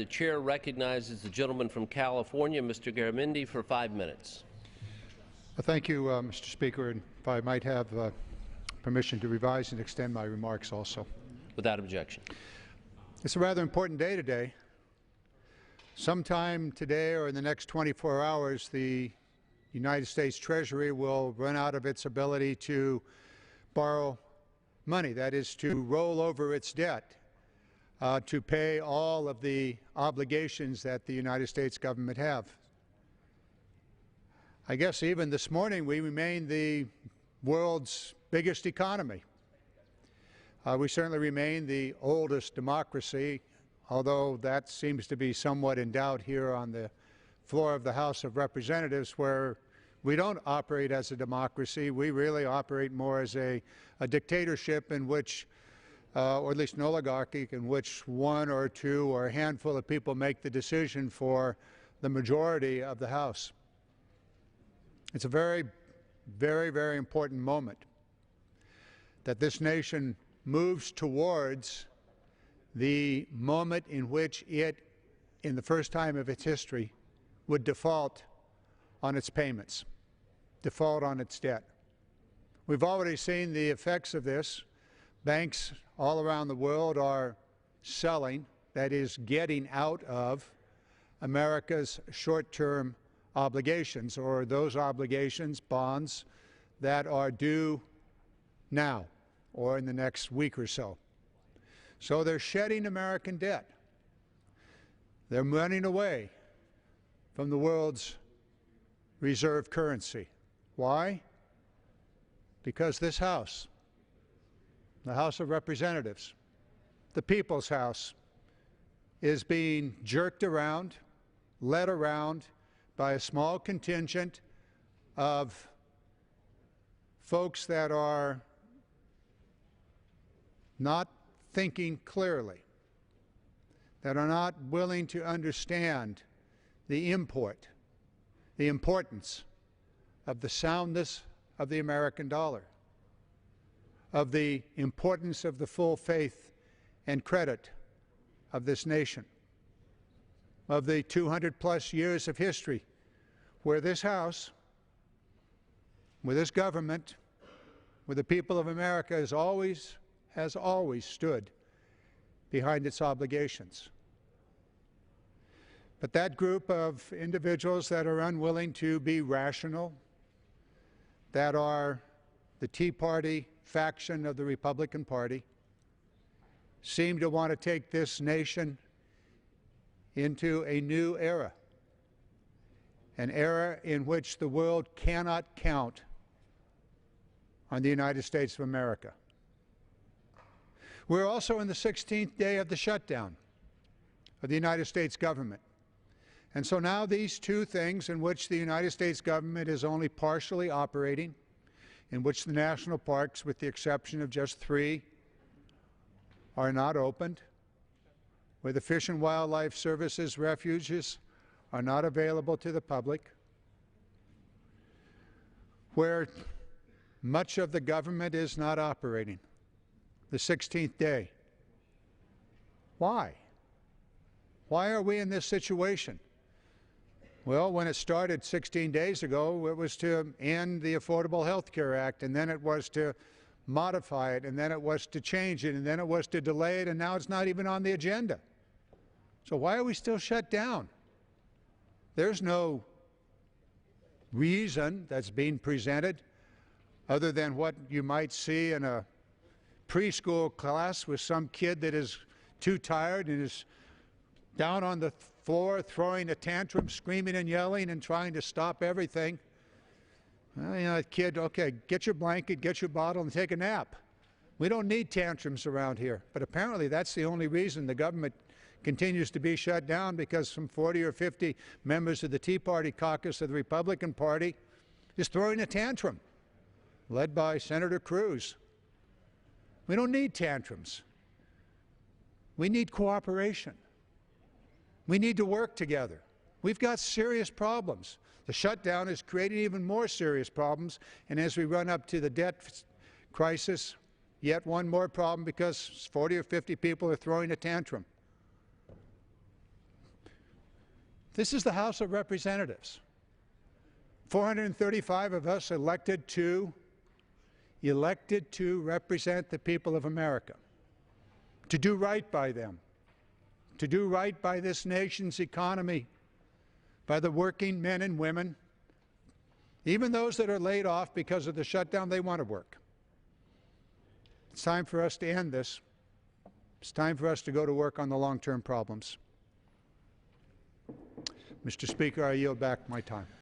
The chair recognizes the gentleman from California, Mr. Garamendi, for 5 minutes. Thank you, Mr. Speaker. And if I might have permission to revise and extend my remarks also. Without objection. It's a rather important day today. Sometime today or in the next 24 hours, the United States Treasury will run out of its ability to borrow money, that is, to roll over its debt, to pay all of the obligations that the United States government have. I guess even this morning we remain the world's biggest economy. We certainly remain the oldest democracy, although that seems to be somewhat in doubt here on the floor of the House of Representatives, where we don't operate as a democracy. We really operate more as a dictatorship in which, or at least an oligarchy, in which one or two or a handful of people make the decision for the majority of the House. It's a very, very important moment that this nation moves towards the moment in which it, in the first time of its history, would default on its payments, default on its debt. We've already seen the effects of this. Banks all around the world are selling, that is, getting out of America's short-term obligations, or those obligations, bonds, that are due now or in the next week or so. So they're shedding American debt. They're running away from the world's reserve currency. Why? Because this House, the House of Representatives, the People's House, is being jerked around, led around by a small contingent of folks that are not thinking clearly, that are not willing to understand the importance of the soundness of the American dollar, of the importance of the full faith and credit of this nation, of the 200+ years of history where this House, where this government, where the people of America has always stood behind its obligations. But that group of individuals that are unwilling to be rational, that are the Tea Party faction of the Republican Party, seem to want to take this nation into a new era, an era in which the world cannot count on the United States of America. We're also in the 16th day of the shutdown of the United States government. And so now these two things in which the United States government is only partially operating, in which the national parks, with the exception of just 3, are not opened, where the Fish and Wildlife Service's refuges are not available to the public, where much of the government is not operating. The 16th day. Why? Why are we in this situation? Well, when it started 16 days ago, it was to end the Affordable Health Care Act, and then it was to modify it, and then it was to change it, and then it was to delay it, and now it's not even on the agenda. So why are we still shut down? There's no reason that's being presented other than what you might see in a preschool class with some kid that is too tired and is down on the floor throwing a tantrum, screaming and yelling and trying to stop everything. Well, you know, that kid, okay, get your blanket, get your bottle, and take a nap. We don't need tantrums around here. But apparently that's the only reason the government continues to be shut down, because some 40 or 50 members of the Tea Party caucus of the Republican Party is throwing a tantrum, led by Senator Cruz. We don't need tantrums. We need cooperation. We need to work together. We've got serious problems. The shutdown is creating even more serious problems, and as we run up to the debt crisis, yet one more problem because 40 or 50 people are throwing a tantrum. This is the House of Representatives. 435 of us elected to represent the people of America, to do right by them, to do right by this nation's economy, by the working men and women, even those that are laid off because of the shutdown. They want to work. It's time for us to end this. It's time for us to go to work on the long-term problems. Mr. Speaker, I yield back my time.